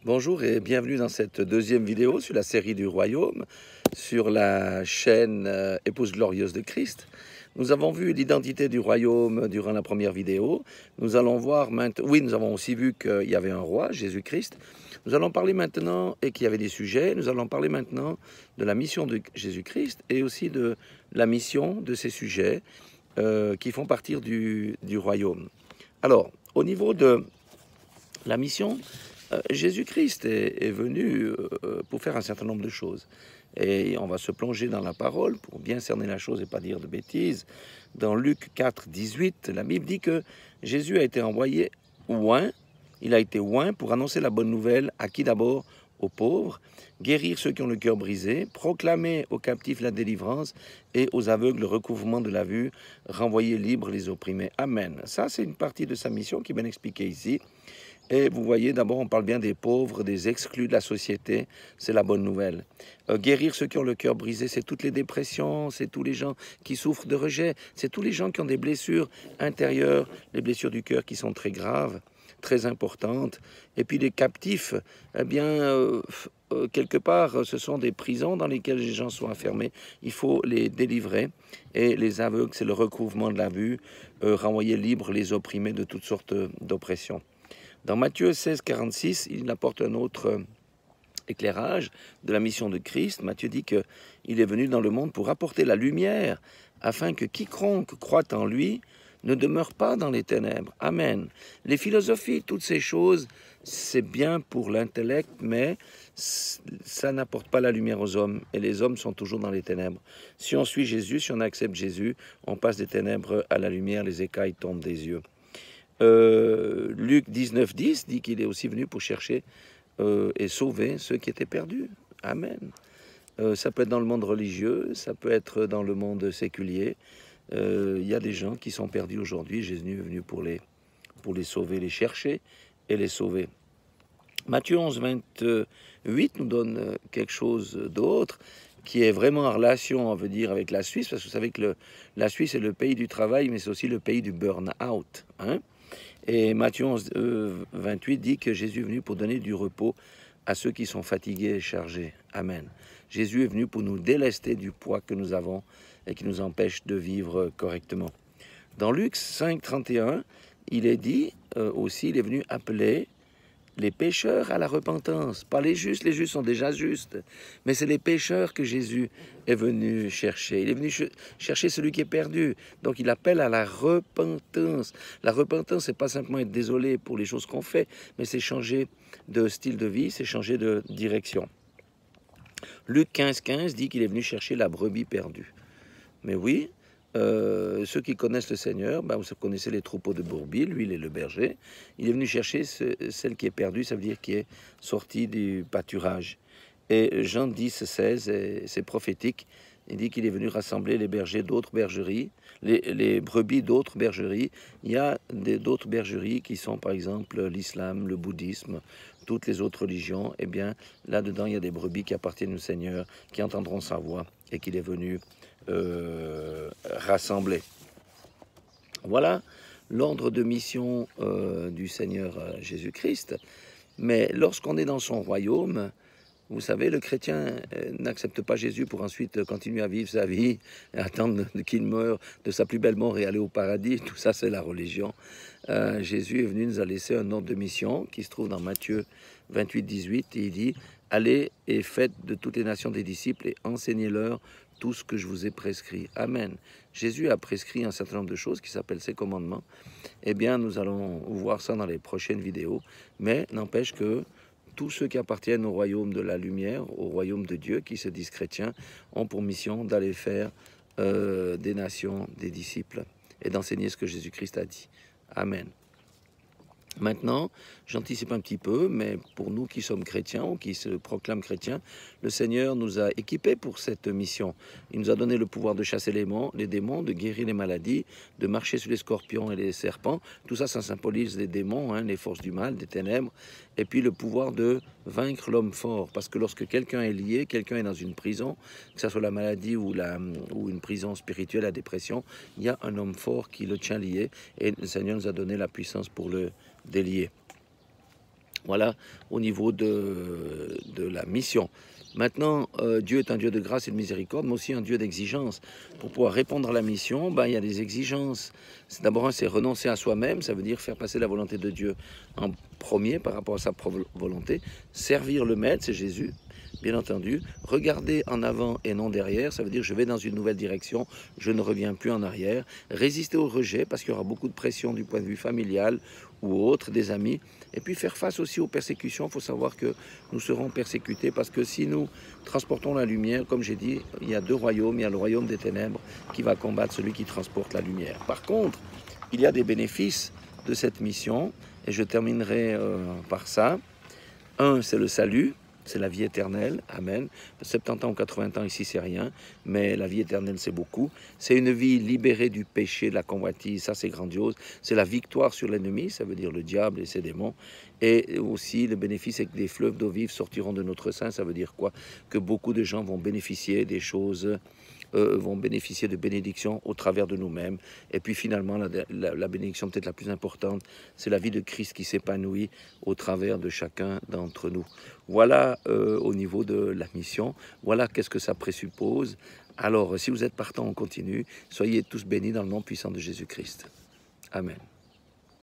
Bonjour et bienvenue dans cette deuxième vidéo sur la série du Royaume, sur la chaîne Épouse glorieuse de Christ. Nous avons vu l'identité du Royaume durant la première vidéo. Nous allons voir maintenant... Oui, nous avons aussi vu qu'il y avait un roi, Jésus-Christ. Nous allons parler maintenant, et qu'il y avait des sujets, nous allons parler maintenant de la mission de Jésus-Christ et aussi de la mission de ces sujets qui font partie du Royaume. Alors, au niveau de la mission... Jésus-Christ est venu pour faire un certain nombre de choses. Et on va se plonger dans la parole pour bien cerner la chose et pas dire de bêtises. Dans Luc 4, 18, la Bible dit que Jésus a été envoyé oint. Il a été oint pour annoncer la bonne nouvelle à qui d'abord? Aux pauvres, guérir ceux qui ont le cœur brisé, proclamer aux captifs la délivrance et aux aveugles le recouvrement de la vue, renvoyer libres les opprimés. Amen. Ça, c'est une partie de sa mission qui est bien expliquée ici. Et vous voyez, d'abord, on parle bien des pauvres, des exclus de la société. C'est la bonne nouvelle. Guérir ceux qui ont le cœur brisé, c'est toutes les dépressions, c'est tous les gens qui souffrent de rejet, c'est tous les gens qui ont des blessures intérieures, les blessures du cœur qui sont très graves, très importantes. Et puis les captifs, eh bien, quelque part, ce sont des prisons dans lesquelles les gens sont enfermés. Il faut les délivrer. Et les aveugles, c'est le recouvrement de la vue, renvoyer libres les opprimés de toutes sortes d'oppressions. Dans Matthieu 16, 46, il apporte un autre éclairage de la mission de Christ. Matthieu dit qu'il est venu dans le monde pour apporter la lumière, afin que quiconque croit en lui ne demeure pas dans les ténèbres. Amen. Les philosophies, toutes ces choses, c'est bien pour l'intellect, mais ça n'apporte pas la lumière aux hommes, et les hommes sont toujours dans les ténèbres. Si on suit Jésus, si on accepte Jésus, on passe des ténèbres à la lumière, les écailles tombent des yeux. Luc 19, 10 dit qu'il est aussi venu pour chercher et sauver ceux qui étaient perdus. Amen. Ça peut être dans le monde religieux, ça peut être dans le monde séculier. Il y a des gens qui sont perdus aujourd'hui. Jésus est venu pour les sauver, les chercher et les sauver. Matthieu 11, 28 nous donne quelque chose d'autre qui est vraiment en relation, on veut dire, avec la Suisse, parce que vous savez que la Suisse est le pays du travail, mais c'est aussi le pays du burn-out, hein? Et Matthieu 11, 28 dit que Jésus est venu pour donner du repos à ceux qui sont fatigués et chargés. Amen. Jésus est venu pour nous délester du poids que nous avons et qui nous empêche de vivre correctement. Dans Luc 5, 31, il est dit aussi, il est venu appeler les pécheurs à la repentance. Pas les justes sont déjà justes, mais c'est les pécheurs que Jésus est venu chercher. Il est venu chercher celui qui est perdu. Donc il appelle à la repentance. La repentance, c'est pas simplement être désolé pour les choses qu'on fait, mais c'est changer de style de vie, c'est changer de direction. Luc 15, 15 dit qu'il est venu chercher la brebis perdue. Mais oui, ceux qui connaissent le Seigneur, vous connaissez les troupeaux de brebis, lui il est le berger. Il est venu chercher celle qui est perdue, ça veut dire qui est sortie du pâturage. Et Jean 10, 16, c'est prophétique, il dit qu'il est venu rassembler les bergers d'autres bergeries, les brebis d'autres bergeries. Il y a d'autres bergeries qui sont par exemple l'islam, le bouddhisme, toutes les autres religions. Eh bien là-dedans il y a des brebis qui appartiennent au Seigneur, qui entendront sa voix et qu'il est venu rassemblés. Voilà l'ordre de mission du Seigneur Jésus-Christ. Mais lorsqu'on est dans son royaume, vous savez, le chrétien n'accepte pas Jésus pour ensuite continuer à vivre sa vie et attendre qu'il meure de sa plus belle mort et aller au paradis. Tout ça, c'est la religion. Jésus est venu nous a laissé un ordre de mission qui se trouve dans Matthieu 28, 18. Et il dit, allez et faites de toutes les nations des disciples et enseignez-leur tout ce que je vous ai prescrit. Amen. Jésus a prescrit un certain nombre de choses qui s'appellent ses commandements. Eh bien, nous allons voir ça dans les prochaines vidéos. Mais n'empêche que tous ceux qui appartiennent au royaume de la lumière, au royaume de Dieu, qui se disent chrétiens, ont pour mission d'aller faire des nations, des disciples, et d'enseigner ce que Jésus-Christ a dit. Amen. Maintenant, j'anticipe un petit peu, mais pour nous qui sommes chrétiens ou qui se proclament chrétiens, le Seigneur nous a équipés pour cette mission. Il nous a donné le pouvoir de chasser les démons, de guérir les maladies, de marcher sur les scorpions et les serpents. Tout ça, ça symbolise les démons, les forces du mal, des ténèbres. Et puis le pouvoir de vaincre l'homme fort. Parce que lorsque quelqu'un est lié, quelqu'un est dans une prison, que ce soit la maladie ou une prison spirituelle, la dépression, il y a un homme fort qui le tient lié. Et le Seigneur nous a donné la puissance pour le délier. Voilà au niveau de la mission. Maintenant, Dieu est un Dieu de grâce et de miséricorde, mais aussi un Dieu d'exigence. Pour pouvoir répondre à la mission, ben, il y a des exigences. D'abord, c'est renoncer à soi-même, ça veut dire faire passer la volonté de Dieu en premier par rapport à sa propre volonté. Servir le Maître, c'est Jésus, bien entendu. Regarder en avant et non derrière, ça veut dire je vais dans une nouvelle direction, je ne reviens plus en arrière. Résister au rejet, parce qu'il y aura beaucoup de pression du point de vue familial ou autre, des amis. Et puis faire face aussi aux persécutions. Il faut savoir que nous serons persécutés parce que si nous transportons la lumière, comme j'ai dit, il y a deux royaumes. Il y a le royaume des ténèbres qui va combattre celui qui transporte la lumière. Par contre, il y a des bénéfices de cette mission et je terminerai par ça. Un, c'est le salut. C'est la vie éternelle, amen. 70 ans ou 80 ans ici, c'est rien, mais la vie éternelle, c'est beaucoup. C'est une vie libérée du péché, de la convoitise, ça c'est grandiose. C'est la victoire sur l'ennemi, ça veut dire le diable et ses démons. Et aussi, le bénéfice, c'est que des fleuves d'eau vive sortiront de notre sein. Ça veut dire quoi? Que beaucoup de gens vont bénéficier des choses, vont bénéficier de bénédictions au travers de nous-mêmes. Et puis finalement, la bénédiction peut-être la plus importante, c'est la vie de Christ qui s'épanouit au travers de chacun d'entre nous. Voilà au niveau de la mission, voilà qu'est-ce que ça présuppose. Alors, si vous êtes partant, on continue. Soyez tous bénis dans le nom puissant de Jésus-Christ. Amen.